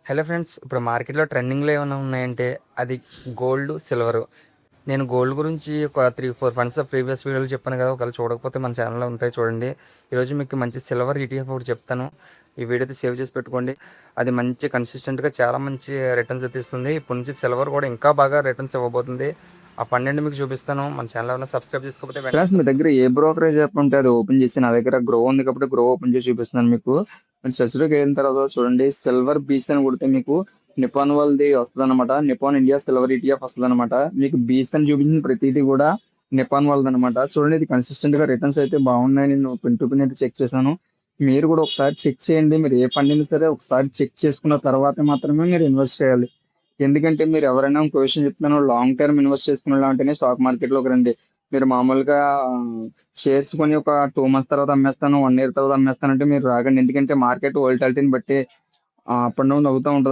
Hello friends, ఇప్పుడు మార్కెట్లో ట్రెండింగ్లో ఏమైనా ఉన్నాయంటే అది గోల్డ్, సిల్వర్. నేను గోల్డ్ గురించి ఒక 3-4 ఫండ్స్ ప్రీవియస్ వీడియోలు చెప్పాను కదా. ఒకవేళ చూడకపోతే మన ఛానల్లో ఉంటాయి, చూడండి. ఈరోజు మీకు మంచి సిల్వర్ ఈటీఎఫ్ ఒకటి చెప్తాను. ఈ వీడియో అయితే సేవ్ చేసి పెట్టుకోండి. అది మంచి కన్సిస్టెంట్గా చాలా మంచి రిటర్న్స్ అయితే ఇస్తుంది. ఇప్పటి నుంచి సిల్వర్ కూడా ఇంకా బాగా రిటర్న్స్ ఇవ్వబోతుంది. ఆ 12 మీకు చూపిస్తాను. మన ఛానల్ ఏమైనా సబ్స్క్రైబ్ చేసుకోకపోతే ఫ్రెండ్స్, మీ దగ్గర ఏ బ్రోకరేజ్ యాప్ ఉంటే అది ఓపెన్ చేసి, నా దగ్గర గ్రో ఉంది కాబట్టి గ్రో ఓపెన్ చేసి చూపిస్తున్నాను మీకు. సెర్చ్లోకి వెళ్ళిన తర్వాత చూడండి, సిల్వర్ బీస్ అని కొడితే మీకు నిపాన్ వాళ్ళది వస్తుంది అనమాట. నిపాన్ ఇండియా సిల్వర్ ఈటీఎఫ్ వస్తుంది అనమాట. మీకు బీస్ అని చూపించిన ప్రతిదీ కూడా నిపాన్ వాళ్ళది అనమాట. చూడండి, ఇది కన్సిస్టెంట్ గా రిటర్న్స్ అయితే బాగున్నాయి. నేను పిన్ టు పిన్ అయితే చెక్ చేశాను. మీరు కూడా ఒకసారి చెక్ చేయండి. మీరు ఏ ఫండ్ అయినా సరే ఒకసారి చెక్ చేసుకున్న తర్వాత మాత్రమే మీరు ఇన్వెస్ట్ చేయాలి. ఎందుకంటే మీరు ఎవరైనా ఇంకో విషయం చెప్తాను, లాంగ్ టర్మ్ ఇన్వెస్ట్ చేసుకునే అంటేనే స్టాక్ మార్కెట్ లోకి రండి. మీరు మామూలుగా షేర్స్ కొని ఒక 2 మంత్స్ తర్వాత అమ్మేస్తాను, 1 year తర్వాత అమ్మేస్తాను అంటే మీరు రాగండి. ఎందుకంటే మార్కెట్ వోల్టాలిటీని బట్టి అప్ అండ్ డౌన్ అవుతూ ఉంటుంది.